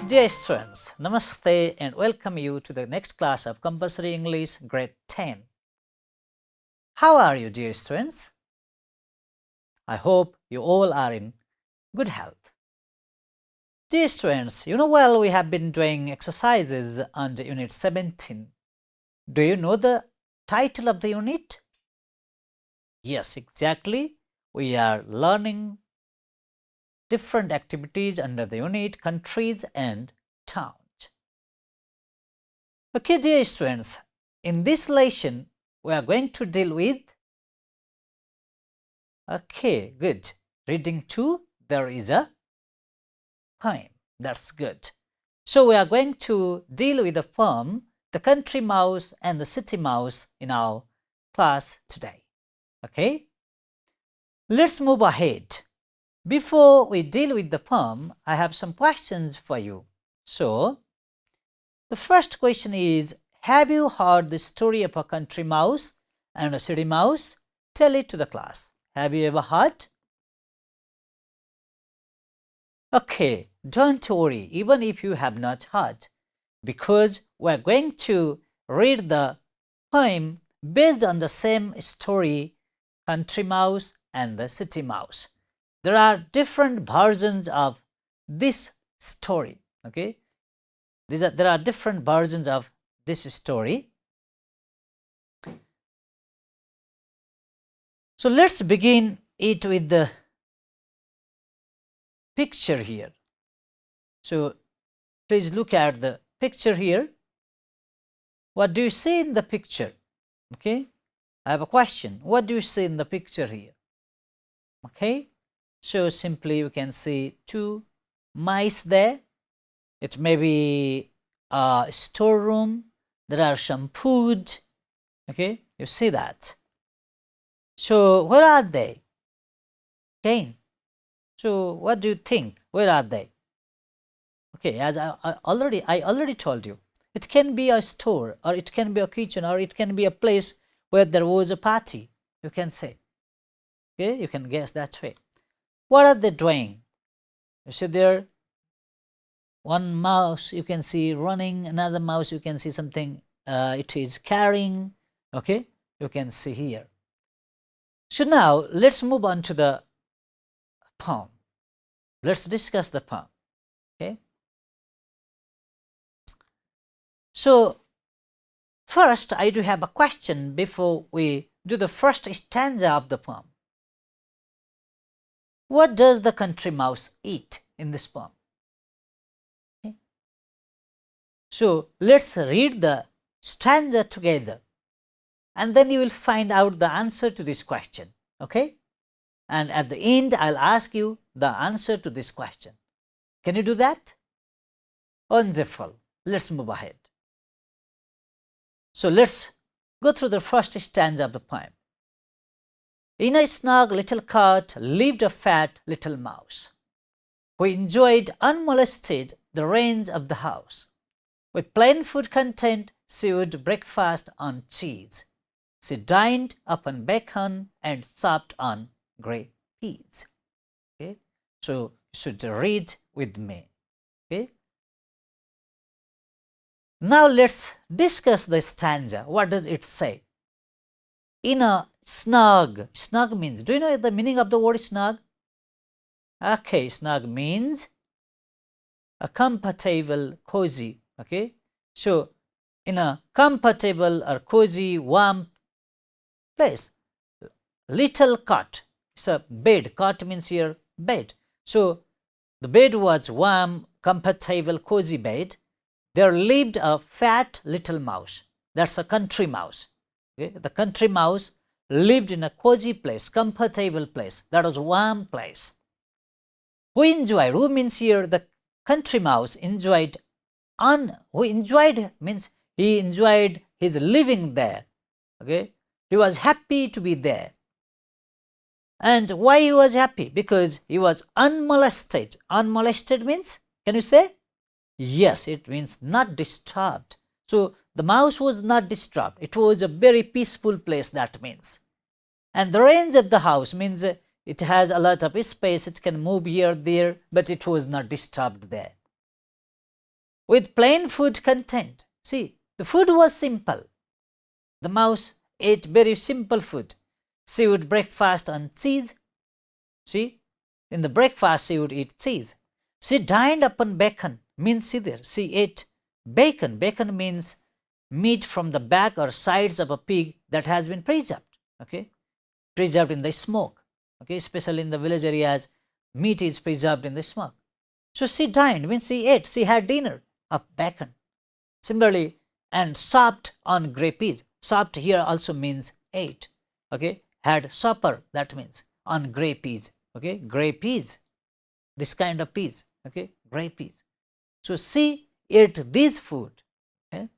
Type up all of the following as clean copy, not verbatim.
Dear students, Namaste and welcome you to the next class of Compulsory English Grade 10. How are you, dear students? I hope you all are in good health. Dear students, you know well we have been doing exercises under Unit 17. Do you know the title of the unit? Yes, exactly. We are learning different activities under the unit countries and towns. Okay, dear students, in this lesson, we are going to deal with, okay, good. Reading 2, there is a poem. That's good. So we are going to deal with the poem, The Country Mouse and the City Mouse in our class today. Okay? Let's move ahead. Before we deal with the poem, I have some questions for you. So, the first question is, have you heard the story of a country mouse and a city mouse? Tell it to the class. Have you ever heard? Okay, don't worry, even if you have not heard, because we are going to read the poem based on the same story, Country Mouse and the City Mouse. There are different versions of this story, okay? There are different versions of this story. So let's begin it with the picture here. So please look at the picture here. What do you see in the picture? Okay, I have a question. What do you see in the picture here? Okay, so simply you can see two mice there. It may be a storeroom. There are some food. Okay, you see that. So where are they? Again. So what do you think? Where are they? Okay, as I already told you, it can be a store, or it can be a kitchen, or it can be a place where there was a party, you can say. Okay, you can guess that way. What are they doing? You see there, one mouse you can see running, another mouse you can see something it is carrying. Okay, you can see here. So now let's move on to the poem. Let's discuss the poem. Okay. So first, I do have a question before we do the first stanza of the poem. What does the country mouse eat in this poem? Okay. So let's read the stanza together, and then you will find out the answer to this question. Okay? And at the end, I'll ask you the answer to this question. Can you do that? Wonderful. Let's move ahead. So let's go through the first stanza of the poem. In a snug little cot lived a fat little mouse, who enjoyed unmolested the reins of the house. With plain food content, she would breakfast on cheese. She dined upon bacon and supped on grey peas. Okay, so you should read with me. Okay. Now let's discuss the stanza. What does it say? In a snug. Snug means, do you know the meaning of the word snug? Okay, snug means a comfortable, cozy. Okay, so in a comfortable or cozy, warm place, little cot. It's a bed. Cot means here bed. So the bed was warm, comfortable, cozy bed. There lived a fat little mouse. That's a country mouse. Okay? The country mouse lived in a cozy place, comfortable place. That was a warm place. Who enjoyed? Who means here the country mouse enjoyed. Who enjoyed means he enjoyed his living there. Okay, he was happy to be there. And why he was happy? Because he was unmolested. Unmolested means, can you say? Yes, it means not disturbed. So the mouse was not disturbed. It was a very peaceful place, that means. And the range of the house means it has a lot of space. It can move here, there, but it was not disturbed there. with plain food content. See, the food was simple. The mouse ate very simple food. She would breakfast on cheese. See, in the breakfast she would eat cheese. She dined upon bacon, means see there, she ate bacon. Bacon means meat from the back or sides of a pig that has been preserved, okay, preserved in the smoke, okay, especially in the village areas, meat is preserved in the smoke. So she dined, means she ate, she had dinner of bacon. Similarly, and supped on grey peas. Supped here also means ate, okay, had supper, that means on grey peas, okay, grey peas, this kind of peas, okay, grey peas. So she ate this food, okay,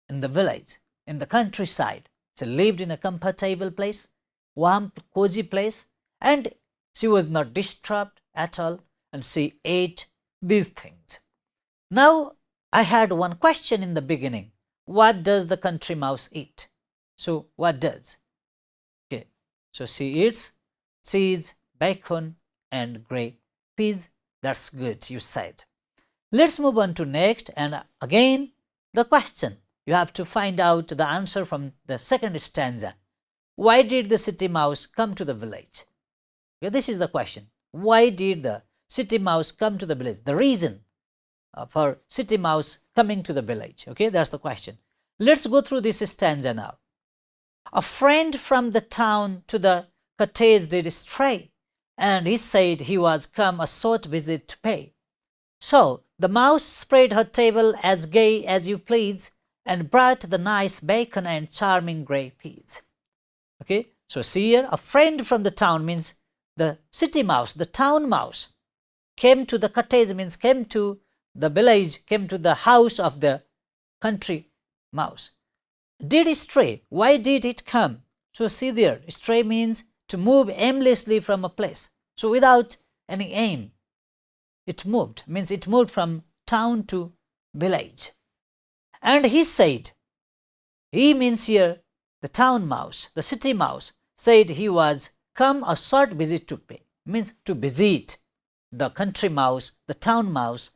in the village, in the countryside. She lived in a comfortable place, warm, cozy place, and she was not disturbed at all, and she ate these things. Now, I had one question in the beginning. What does the country mouse eat? So, what does? Okay, so she eats cheese, bacon, and grey peas. That's good, you said. Let's move on to next, and again the question. You have to find out the answer from the second stanza. Why did the city mouse come to the village? Okay, this is the question. Why did the city mouse come to the village? The reason for city mouse coming to the village. Okay, that's the question. Let's go through this stanza now. A friend from the town to the cottage did stray, and he said he was come a short visit to pay. So the mouse spread her table as gay as you please, and brought the nice bacon and charming grey peas. Okay, so see here, a friend from the town means the city mouse, the town mouse, came to the cottage means came to the village, came to the house of the country mouse. Did stray? Why did it come? So see there, stray means to move aimlessly from a place. So without any aim, it moved, means it moved from town to village. And he said, he means here the town mouse, the city mouse, said he was come a short visit to pay, means to visit. The country mouse, the town mouse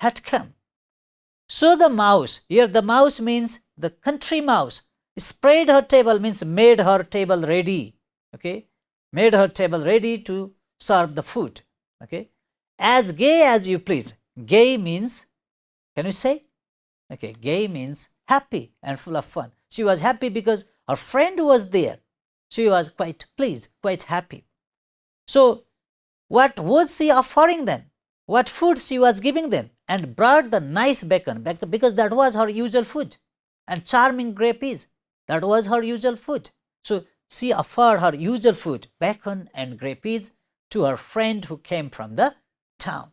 had come. So the mouse, here the mouse means the country mouse, spread her table, means made her table ready, okay, made her table ready to serve the food, okay, as gay as you please. Gay means, can you say? Okay, gay means happy and full of fun. She was happy because her friend was there. She was quite pleased, quite happy. So, what was she offering them? What food she was giving them? And brought the nice bacon, because that was her usual food. And charming grey peas, that was her usual food. So, she offered her usual food, bacon and grey peas, to her friend who came from the town.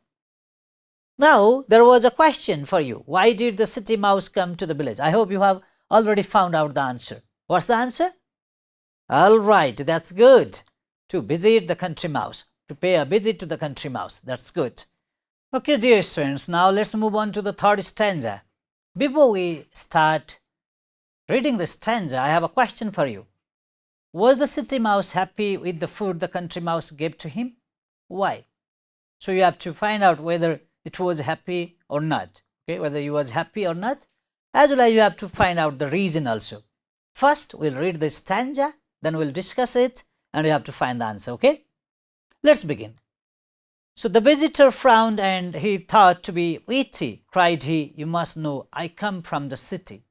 Now, there was a question for you. Why did the city mouse come to the village? I hope you have already found out the answer. What's the answer? All right, that's good. To visit the country mouse, to pay a visit to the country mouse. That's good. Okay, dear students, now let's move on to the third stanza. Before we start reading the stanza, I have a question for you. Was the city mouse happy with the food the country mouse gave to him? Why? So you have to find out whether it was happy or not, okay, whether he was happy or not, as well as you have to find out the reason also. First, we'll read the stanza, then we'll discuss it, and you have to find the answer, okay? Let's begin. So the visitor frowned, and he thought to be witty. Cried he, you must know I come from the city,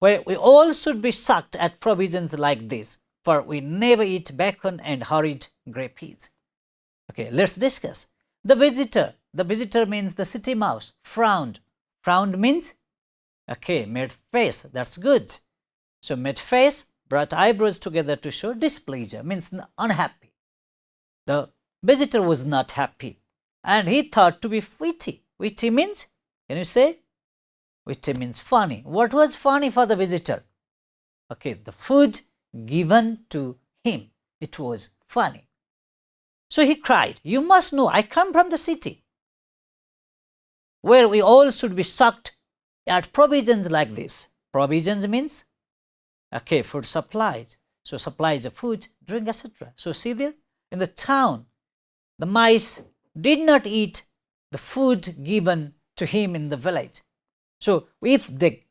where we all should be shocked at provisions like this, for we never eat bacon and horrid grey peas. Okay, let's discuss. The visitor means the city mouse, frowned. Frowned means, okay, made face, that's good. So made face, brought eyebrows together to show displeasure, means unhappy. The visitor was not happy, and he thought to be witty. Witty means, can you say? Witty means funny. What was funny for the visitor? Okay, the food given to him, it was funny. So he cried, you must know I come from the city, where we all should be shocked at provisions like this. Provisions means, okay, food supplies. So supplies of food, drink, etc. So see there, in the town, the mice did not eat the food given to him in the village. So if they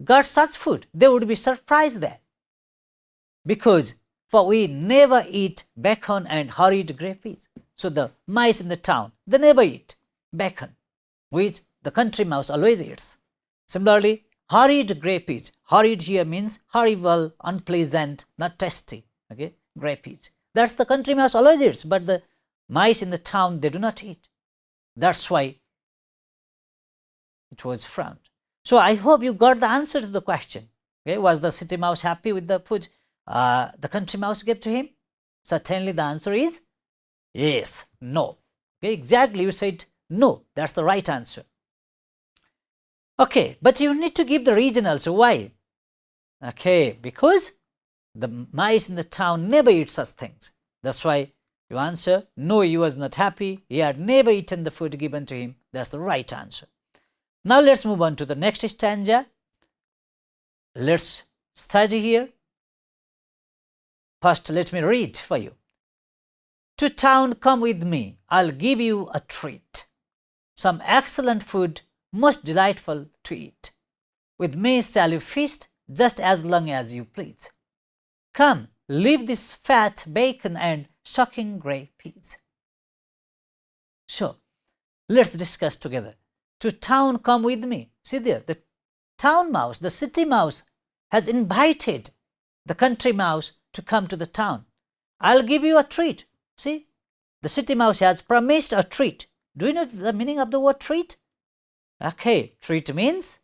got such food, they would be surprised there. Because for we never eat bacon and horrid grey peas. So the mice in the town, they never eat bacon, which the country mouse always eats. Similarly, horrid grey peas. Horrid here means horrible, unpleasant, not tasty. Okay, grey peas. That's the country mouse always eats, but the mice in the town, they do not eat. That's why it was frowned. So I hope you got the answer to the question. Okay, was the city mouse happy with the food the country mouse gave to him? Certainly the answer is yes, no. Okay, exactly, you said no. That's the right answer. Okay, but you need to give the reason also. Why? Okay, because the mice in the town never eat such things. That's why you answer no, he was not happy. He had never eaten the food given to him. That's the right answer. Now let's move on to the next stanza. Let's study here. First, let me read for you. To town come with me, I'll give you a treat. Some excellent food, most delightful to eat. With me shall you feast, just as long as you please. Come, leave this fat bacon and sucking grey peas. So, let's discuss together. To town come with me. See there, the town mouse, the city mouse has invited the country mouse to come to the town. I'll give you a treat. See, the city mouse has promised a treat. Do you know the meaning of the word treat? Okay, treat means,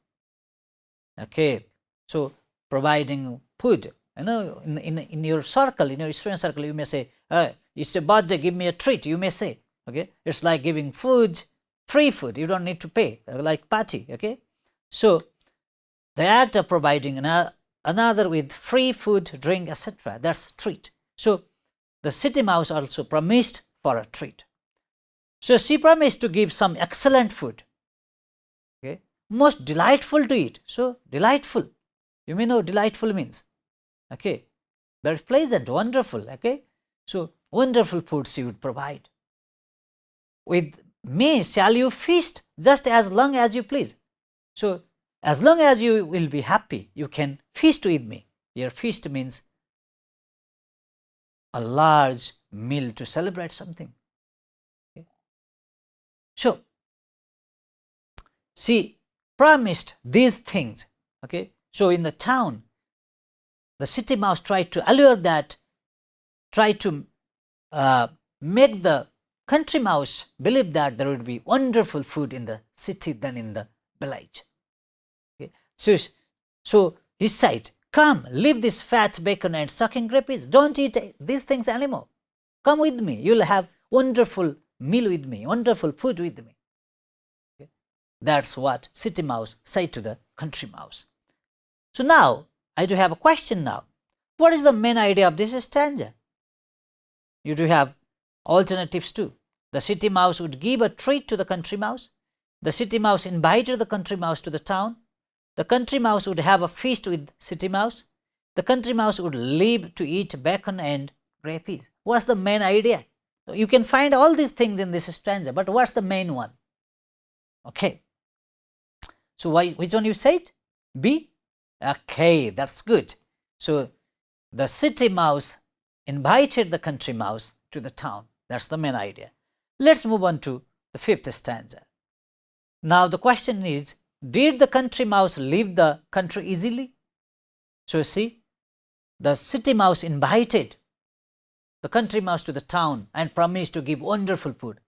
okay, so providing food. You know, in your circle, in your student circle, you may say, it's a birthday, give me a treat, you may say. Okay, it's like giving food, free food, you don't need to pay, like party. Okay, so the act of providing another with free food, drink, etc., that's treat. So the city mouse also promised for a treat. So she promised to give some excellent food, okay, most delightful to eat. So delightful, you may know delightful means, okay, that's pleasant, wonderful. Okay, so wonderful food she would provide. With me shall you feast, just as long as you please. So as long as you will be happy, you can feast with me. Here feast means a large meal to celebrate something. Okay. So she promised these things. Okay. So in the town, the city mouse tried to allure that, tried to make the country mouse believe that there would be wonderful food in the city than in the village. Okay. So he said, come, leave this fat bacon and sucking grey peas. Don't eat these things anymore. Come with me. You'll have wonderful meal with me, wonderful food with me. Okay. That's what city mouse said to the country mouse. So now, I do have a question now. What is the main idea of this stanza? You do have alternatives too. The city mouse would give a treat to the country mouse. The city mouse invited the country mouse to the town. The country mouse would have a feast with city mouse. The country mouse would leave to eat bacon and grey peas. What's the main idea? You can find all these things in this stanza, but what's the main one? Okay. So which one you said? B? Okay, that's good. So the city mouse invited the country mouse to the town. That's the main idea. Let's move on to the fifth stanza. Now the question is, did the country mouse leave the country easily? So see, the city mouse invited the country mouse to the town and promised to give wonderful food.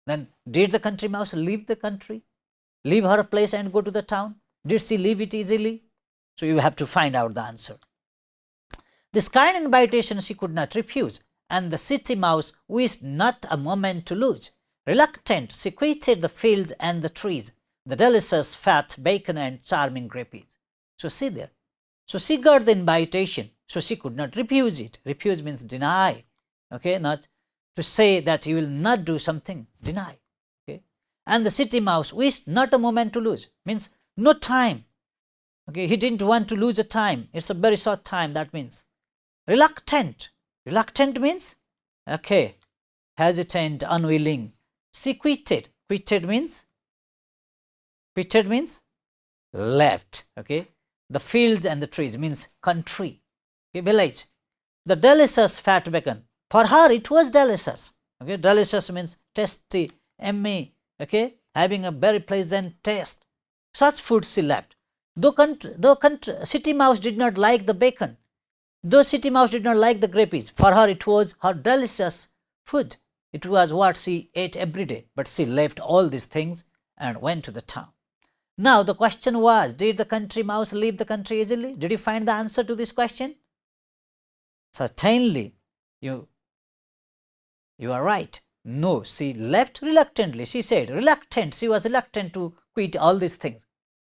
Then did the country mouse leave the country? Leave her place and go to the town? Did she leave it easily? So you have to find out the answer. This kind invitation she could not refuse, and the city mouse wished not a moment to lose. Reluctant, she quitted the fields and the trees, the delicious fat bacon and charming grey peas. So see there. So she got the invitation, so she could not refuse it. Refuse means deny. Okay, not to say that you will not do something, deny. Okay, and the city mouse wished not a moment to lose, means no time. Okay, he didn't want to lose a time. It's a very short time, that means. Reluctant. Reluctant means, okay, hesitant, unwilling. She quitted. Quitted means Pitted means left. Okay. The fields and the trees means country. Okay, village. The delicious fat bacon. For her, it was delicious. Okay, delicious means tasty, yummy. Okay, having a very pleasant taste. Such food she left. Though city mouse did not like the bacon, though city mouse did not like the grapes, for her it was her delicious food. It was what she ate every day. But she left all these things and went to the town. Now the question was, did the country mouse leave the country easily? Did you find the answer to this question? Certainly, you are right. No, she left reluctantly. She said reluctant. She was reluctant to quit all these things.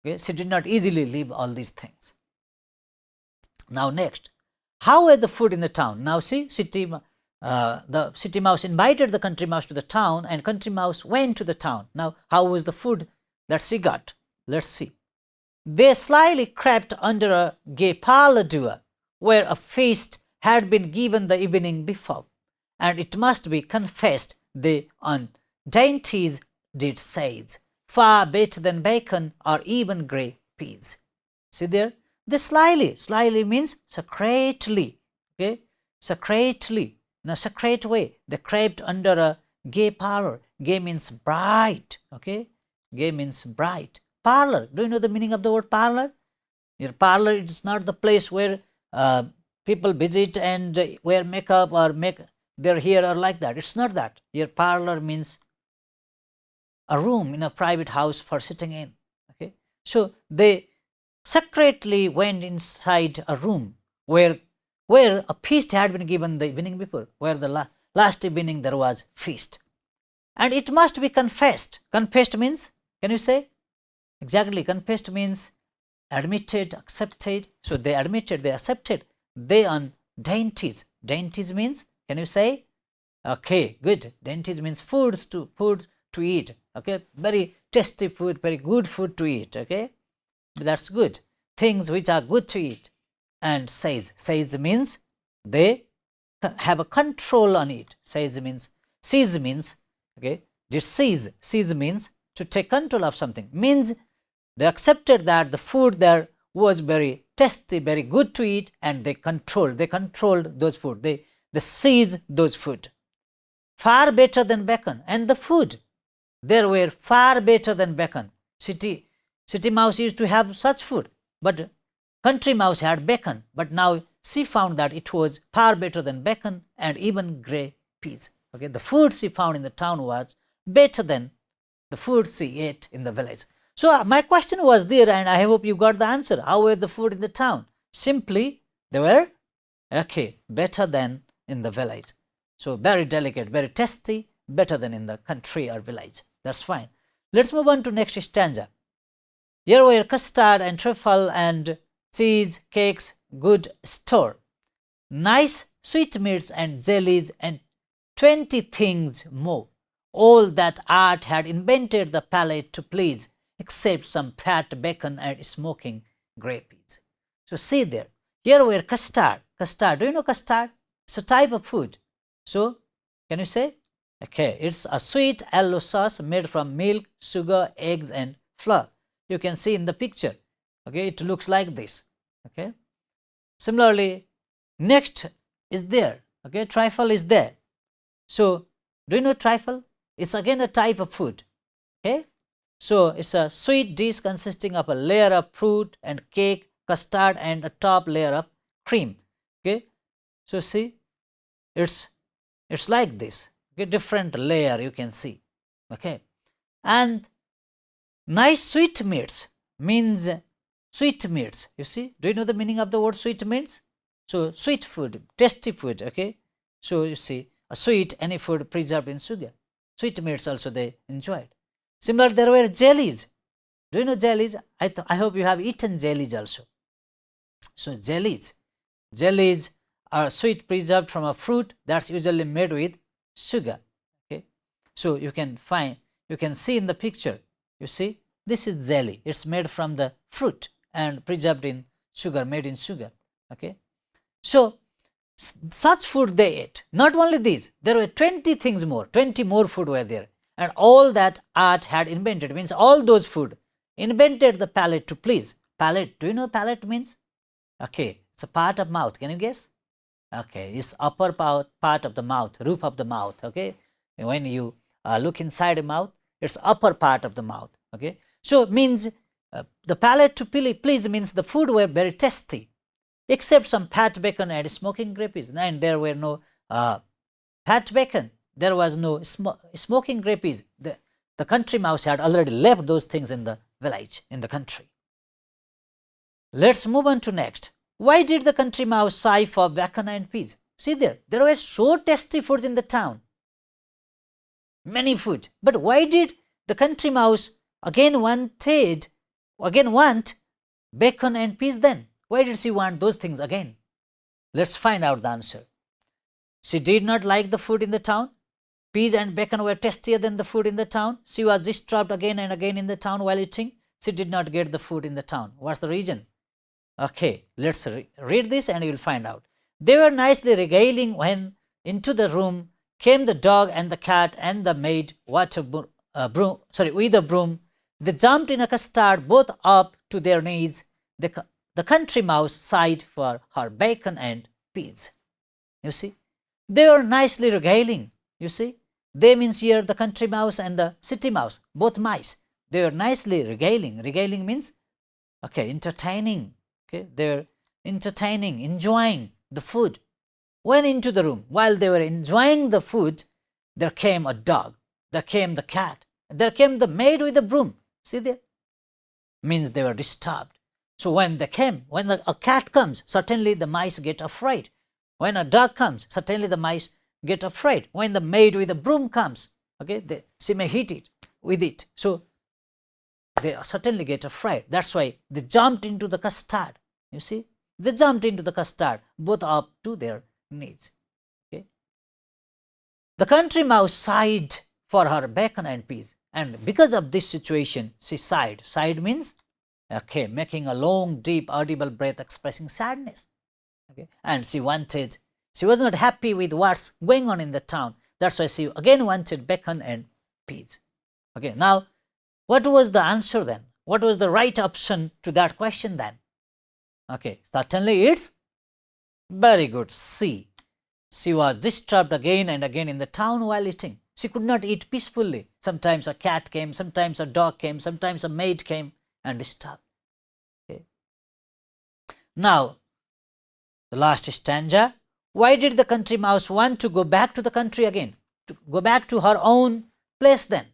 Okay? She did not easily leave all these things. Now next, how were the food in the town? Now see, the city mouse invited the country mouse to the town, and country mouse went to the town. Now how was the food that she got? Let's see. They slyly crept under a gay parlor door where a feast had been given the evening before, and it must be confessed they on dainties did seize, far better than bacon or even grey peas. See there? They slyly means secretly, okay? Secretly, in a secret way, they crept under a gay parlor. Gay means bright, okay? Gay means bright. Parlor, do you know the meaning of the word parlor? Your parlor is not the place where people visit and wear makeup or make their hair or like that. It's not that. Your parlor means a room in a private house for sitting in. Okay, so they secretly went inside a room where a feast had been given the evening before, where the last evening there was feast, and it must be confessed. Confessed means, can you say? Exactly, confessed means admitted, accepted. So they admitted, they accepted. They on dainties. Dainties means, can you say? Okay, good. Dainties means food to eat. Okay, very tasty food, very good food to eat. Okay, that's good. Things which are good to eat. And seize means they have a control on it. Seize means, okay, this seize means to take control of something. Means they accepted that the food there was very tasty, very good to eat, and they controlled those food. They seized those food. Far better than bacon. And the food there were far better than bacon. City mouse used to have such food, but country mouse had bacon. But now she found that it was far better than bacon and even grey peas. Okay, the food she found in the town was better than the food she ate in the village. So my question was there, and I hope you got the answer. How were the food in the town? Simply, they were, okay, better than in the village. So very delicate, very tasty, better than in the country or village. That's fine. Let's move on to next stanza. Here were custard and truffle and cheese, cakes, good store, nice sweetmeats and jellies and 20 things more. All that art had invented the palate to please, except some fat bacon and smoking grey peas. So see there, here were custard. Custard, do you know custard? It's a type of food. So, can you say? Okay, it's a sweet yellow sauce made from milk, sugar, eggs and flour. You can see in the picture. Okay, it looks like this. Okay. Similarly, next is there. Okay, trifle is there. So, do you know trifle? It's again a type of food. Okay. So, it's a sweet dish consisting of a layer of fruit and cake, custard and a top layer of cream. Okay. So, see, it's like this. Okay, different layer you can see. Okay. And nice sweetmeats means sweetmeats. You see, do you know the meaning of the word sweetmeats? So, sweet food, tasty food. Okay. So, you see, a sweet, any food preserved in sugar. Sweetmeats also they enjoyed. Similar, there were jellies. Do you know jellies? I hope you have eaten jellies also. So, jellies are sweet preserved from a fruit that's usually made with sugar. Okay. So, you can see in the picture, you see, this is jelly. It's made from the fruit and preserved in sugar, made in sugar. Okay. So, such food they ate. Not only these, there were 20 things more, 20 more food were there. And all that art had invented, means all those food invented the palate to please. Palate, do you know palate means? Okay, it's a part of mouth. Can you guess? Okay, it's upper part of the mouth, roof of the mouth. Okay, when you look inside the mouth, it's upper part of the mouth. Okay, so it means the palate to please means the food were very tasty, except some fat bacon and smoking grapes. And there were no fat bacon. There was no smoking grapes. The country mouse had already left those things in the village, in the country. Let's move on to next. Why did the country mouse sigh for bacon and peas? See there were so tasty foods in the town. Many food. But why did the country mouse again want bacon and peas then? Why did she want those things again? Let's find out the answer. She did not like the food in the town. Peas and bacon were tastier than the food in the town. She was disturbed again and again in the town while eating. She did not get the food in the town. What's the reason? Okay, let's read this and you will find out. They were nicely regaling when into the room came the dog and the cat and the maid with a broom. They jumped in a custard, both up to their knees. The country mouse sighed for her bacon and peas. You see, they were nicely regaling. You see, they means here the country mouse and the city mouse, both mice. They were nicely regaling. Regaling means, okay, entertaining. Okay, they were entertaining, enjoying the food. Went into the room. While they were enjoying the food, there came a dog. There came the cat. There came the maid with a broom. See there? Means they were disturbed. So when a cat comes, certainly the mice get afraid. When a dog comes, certainly the mice get afraid. When the maid with a broom comes, okay, she may hit it with it. So they certainly get afraid. That's why they jumped into the custard. You see, they jumped into the custard, both up to their knees. Okay. The country mouse sighed for her bacon and peas, and because of this situation, she sighed. Sighed means, okay, making a long, deep, audible breath, expressing sadness. Okay, and she was not happy with what's going on in the town. That's why she again wanted bacon and peas. Okay, now, what was the answer then? What was the right option to that question then? Okay, certainly it's very good. C. She was disturbed again and again in the town while eating. She could not eat peacefully. Sometimes a cat came, sometimes a dog came, sometimes a maid came and disturbed. Okay. Now, the last stanza. Why did the country mouse want to go back to the country again? To go back to her own place then?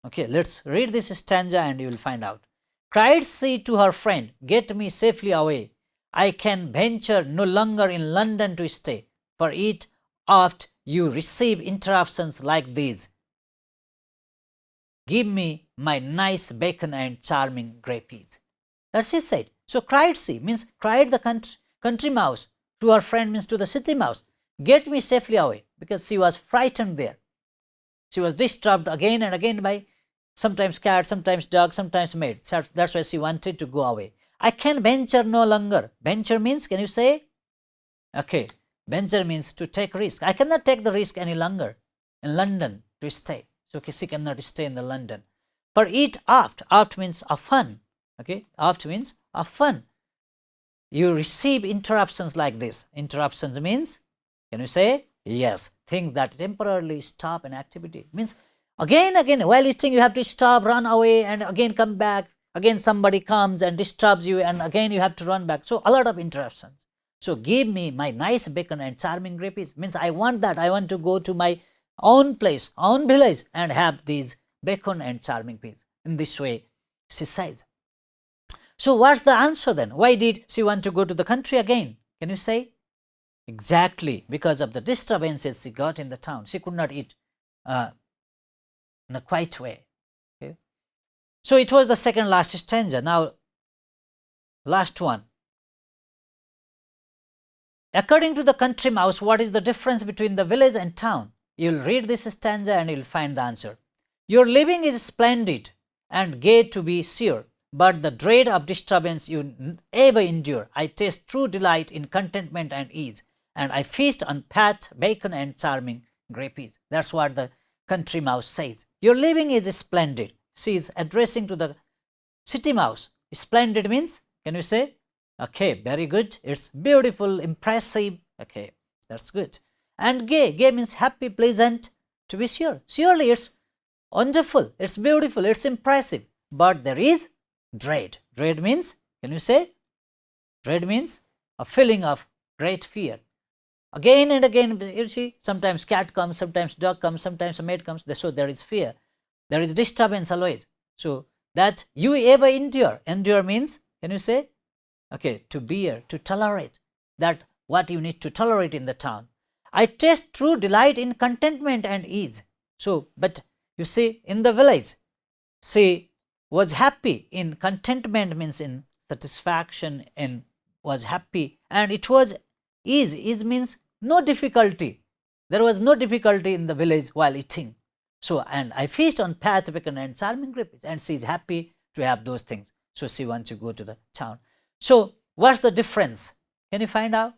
Okay, let's read this stanza and you will find out. Cried she to her friend, get me safely away. I can venture no longer in London to stay, for it oft you receive interruptions like these. Give me my nice bacon and charming grey peas. That's she said. So cried she means cried the country mouse to her friend means to the city mouse. Get me safely away, because she was frightened there. She was disturbed again and again by sometimes cat, sometimes dog, sometimes maid. That's why she wanted to go away. I can venture no longer. Venture means, can you say? Okay, venture means to take risk. I cannot take the risk any longer in London to stay. So she cannot stay in the London. For it oft means often. Okay, oft means often. You receive interruptions like this. Interruptions means, can you say? Yes, things that temporarily stop an activity. Means again, while eating you have to stop, run away and again come back. Again somebody comes and disturbs you and again you have to run back. So a lot of interruptions. So give me my nice bacon and charming grey peas. Means I want that. I want to go to my own place, own village and have these bacon and charming peas. In this way, she says. So what's the answer then? Why did she want to go to the country again? Can you say? Exactly because of the disturbances she got in the town. She could not eat in a quiet way. Okay? So it was the second last stanza. Now, last one. According to the country mouse, what is the difference between the village and town? You'll read this stanza and you'll find the answer. Your living is splendid and gay to be sure, but the dread of disturbance you ever endure. I taste true delight in contentment and ease, and I feast on fat, bacon and charming grey peas. That's what the country mouse says. Your living is splendid. She is addressing to the City mouse. Splendid means, can you say? Okay, very good. It's beautiful, impressive. Okay, that's good. And gay. Gay means happy, pleasant, to be sure. Surely it's wonderful, it's beautiful, it's impressive. But there is dread. Dread means, can you say? Dread means a feeling of great fear. Again and again, you see, sometimes cat comes, sometimes dog comes, sometimes a maid comes. So there is fear. There is disturbance always. So that you ever endure. Endure means, can you say? Okay, to bear, to tolerate. That what you need to tolerate in the town. I taste true delight in contentment and ease. So, but you see, in the village, she was happy in contentment means in satisfaction, and was happy, and it was ease. Ease means no difficulty. There was no difficulty in the village while eating. So, and I feast on fat, bacon, and charming grapes, and she is happy to have those things. So she wants to go to the town. So what's the difference? Can you find out?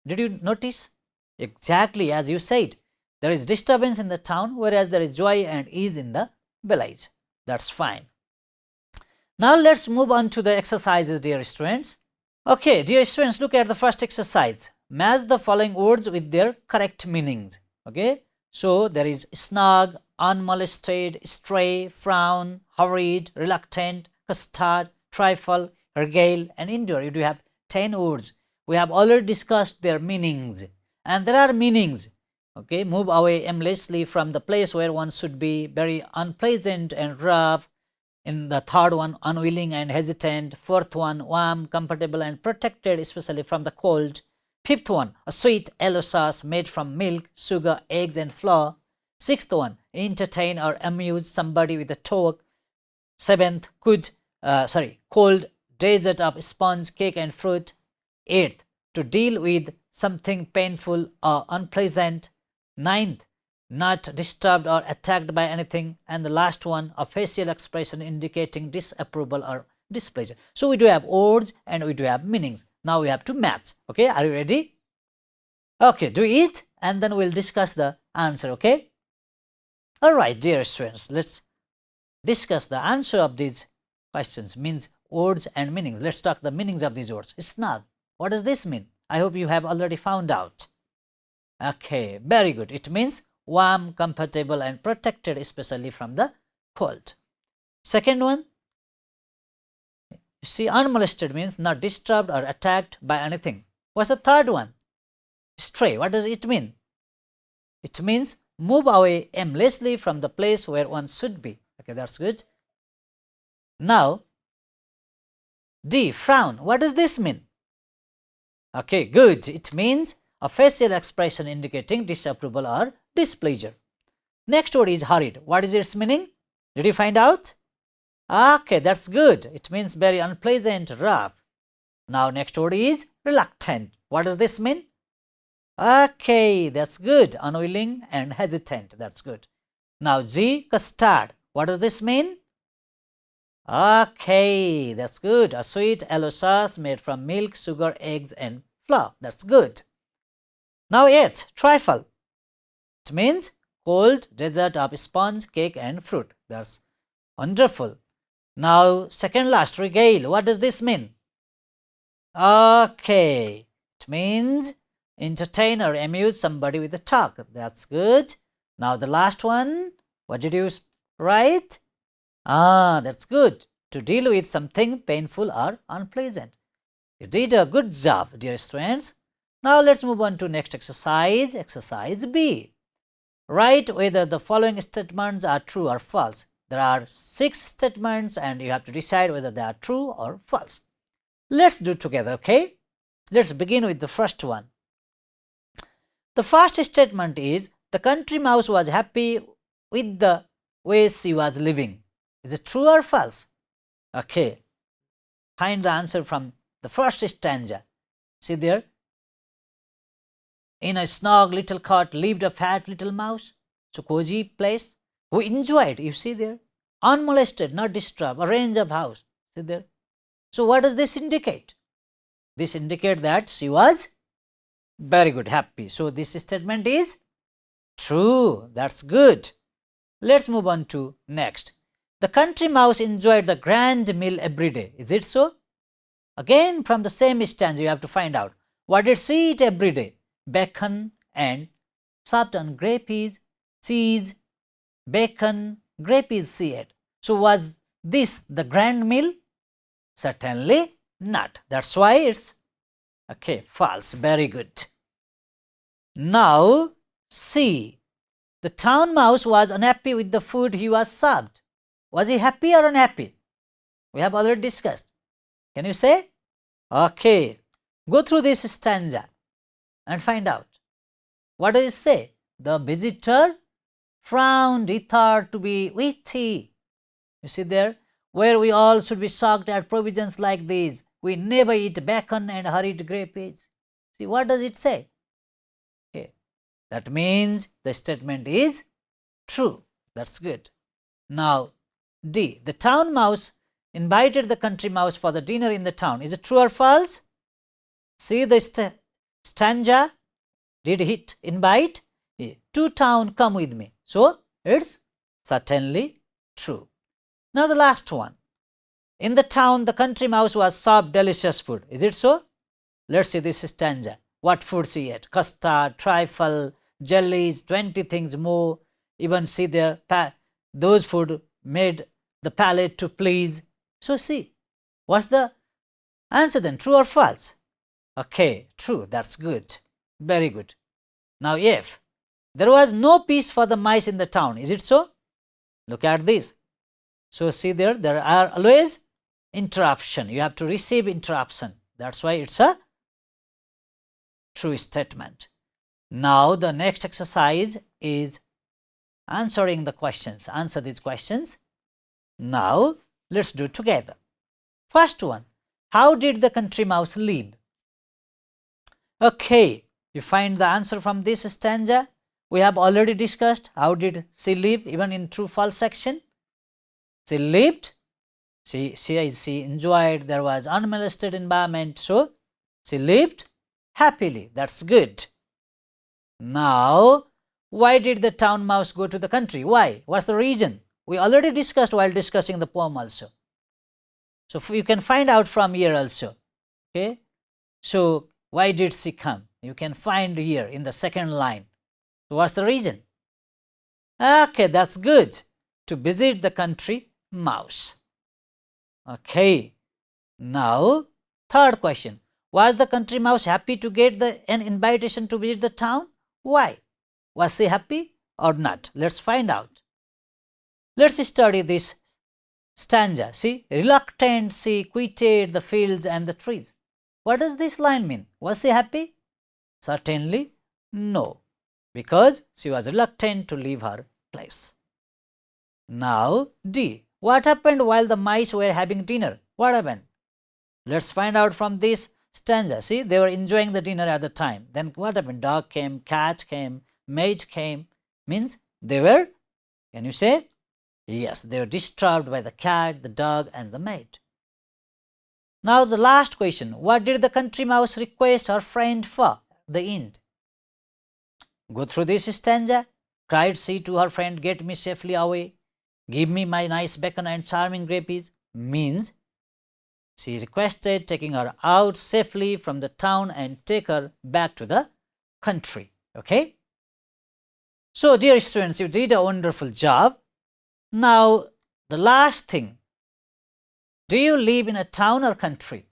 Did you notice? Exactly as you said, there is disturbance in the town, whereas there is joy and ease in the village. That's fine. Now let's move on to the exercises, dear students. Okay, dear students, look at the first exercise. Match the following words with their correct meanings. Okay, so there is snug, unmolested, stray, frown, hurried, reluctant, custard, trifle, regale, and endure. You do have 10 words. We have already discussed their meanings, and there are meanings. Okay, move away aimlessly from the place where one should be, very unpleasant and rough. In the third one, unwilling and hesitant. Fourth one, warm, comfortable, and protected, especially from the cold. Fifth one, a sweet yellow sauce made from milk, sugar, eggs, and flour. Sixth one, entertain or amuse somebody with a talk. Seventh, cold dessert of sponge, cake, and fruit. Eighth, to deal with something painful or unpleasant. Ninth, not disturbed or attacked by anything. And the last one, a facial expression indicating disapproval or displeasure. So we do have words and we do have meanings. Now we have to match. Okay, are you ready? Okay, do it and then we'll discuss the answer. Okay. All right, dear students, let's discuss the answer of these questions, means words and meanings. Let's talk the meanings of these words. Snug. What does this mean? I hope you have already found out. Okay, very good. It means warm, comfortable, and protected, especially from the cold. Second one, you see, unmolested means not disturbed or attacked by anything. What's the third one? Stray. What does it mean? It means move away aimlessly from the place where one should be. Okay, that's good. Now, D, frown. What does this mean? Okay, good. It means a facial expression indicating disapproval or displeasure. Next word is hurried. What is its meaning? Did you find out? Okay, that's good. It means very unpleasant, rough. Now next word is reluctant. What does this mean? Okay, that's good. Unwilling and hesitant. That's good. Now G, custard. What does this mean? Okay, that's good. A sweet yellow sauce made from milk, sugar, eggs, and flour. That's good. Now H, trifle. It means cold dessert of sponge, cake, and fruit. That's wonderful. Now second last, regale. What does this mean? Okay, it means entertain or amuse somebody with a talk. That's good. Now the last one, what did you write? That's good. To deal with something painful or unpleasant. You did a good job, dear students. Now let's move on to next exercise. Exercise B. Write whether the following statements are true or false. There are 6 statements and you have to decide whether they are true or false. Let's do together, okay? Let's begin with the first one. The first statement is, the country mouse was happy with the way she was living. Is it true or false? Okay, find the answer from the first stanza. See there? In a snug little cot lived a fat little mouse. So cozy place. Who enjoyed, you see there? Unmolested, not disturbed, a range of house. See there? So what does this indicate? This indicates that she was very good, happy. So this statement is true. That's good. Let's move on to next. The country mouse enjoyed the grand meal every day. Is it so? Again, from the same stanza, you have to find out. What did she eat every day? Bacon and soft on grey peas, cheese, bacon, grey peas she ate. So, was this the grand meal? Certainly not. That's why it's okay, false. Very good. Now, C. The town mouse was unhappy with the food he was served. Was he happy or unhappy? We have already discussed. Can you say? Okay. Go through this stanza and find out. What does it say? The visitor frowned, he thought to be witty. You see there? Where we all should be shocked at provisions like these. We never eat bacon and hurried grey peas. See, what does it say? Okay. That means the statement is true. That's good. Now, D. The town mouse invited the country mouse for the dinner in the town. Is it true or false? See the stanza. Did he invite? To town, come with me. So, it's certainly true. Now, the last one. In the town, the country mouse was served delicious food. Is it so? Let's see this stanza. What food she ate? Custard, trifle, jellies, 20 things more. Even see there, those food made the palate to please. So, see, what's the answer then? True or false? Okay, true. That's good. Very good. Now, if there was no peace for the mice in the town, is it so? Look at this. So, see there are always interruption. You have to receive interruption. That's why it's a true statement. Now, the next exercise is answering the questions. Answer these questions. Now, let's do it together. First one, how did the country mouse live? Okay, you find the answer from this stanza. We have already discussed how did she live, even in true false section. She lived, she enjoyed, there was unmolested environment, so she lived happily. That's good. Now, why did the town mouse go to the country? Why? What's the reason? We already discussed while discussing the poem also. So, you can find out from here also. Okay. So, why did she come? You can find here in the second line. So, what's the reason? Okay, that's good. To visit the country mouse. Okay. Now, third question. Was the country mouse happy to get an invitation to visit the town? Why? Was she happy or not? Let's find out. Let's study this stanza. See, reluctant she quitted the fields and the trees. What does this line mean? Was she happy? Certainly no, because she was reluctant to leave her place. Now, D. What happened while the mice were having dinner? What happened? Let's find out from this stanza. See, they were enjoying the dinner at the time. Then what happened? Dog came, cat came, maid came. Means they were, can you say? Yes, they were disturbed by the cat, the dog and the maid. Now the last question. What did the country mouse request her friend for? The end. Go through this stanza. Cried she to her friend, get me safely away. Give me my nice bacon and charming grey peas. Means she requested taking her out safely from the town and take her back to the country. Okay. So dear students, you did a wonderful job. Now the last thing. Do you live in a town or country?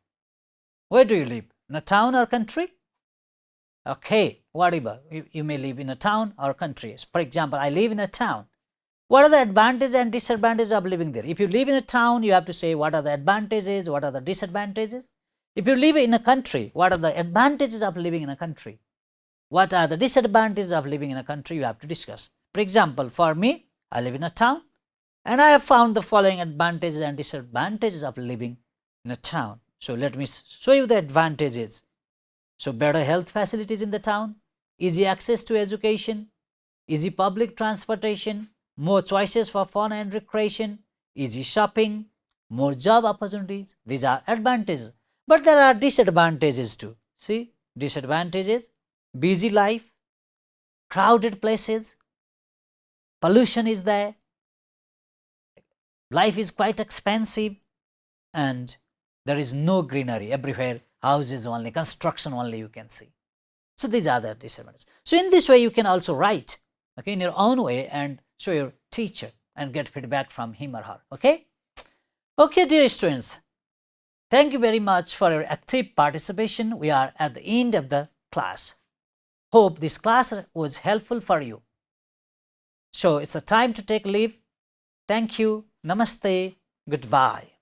Where do you live? In a town or country? Okay, whatever. You may live in a town or country. For example, I live in a town. What are the advantages and disadvantages of living there? If you live in a town, you have to say what are the advantages, what are the disadvantages. If you live in a country, what are the advantages of living in a country? What are the disadvantages of living in a country? You have to discuss. For example, for me, I live in a town. And I have found the following advantages and disadvantages of living in a town. So let me show you the advantages. So better health facilities in the town, easy access to education, easy public transportation, more choices for fun and recreation, easy shopping, more job opportunities. These are advantages. But there are disadvantages too. See, disadvantages, busy life, crowded places, pollution is there, life is quite expensive and there is no greenery everywhere, houses only, construction only you can see. So these are the disadvantages. So in this way you can also write, okay, in your own way and show your teacher and get feedback from him or her. Okay, okay, dear students, thank you very much for your active participation. We are at the end of the class. Hope this class was helpful for you. So it's a time to take leave. Thank you. Namaste. Goodbye.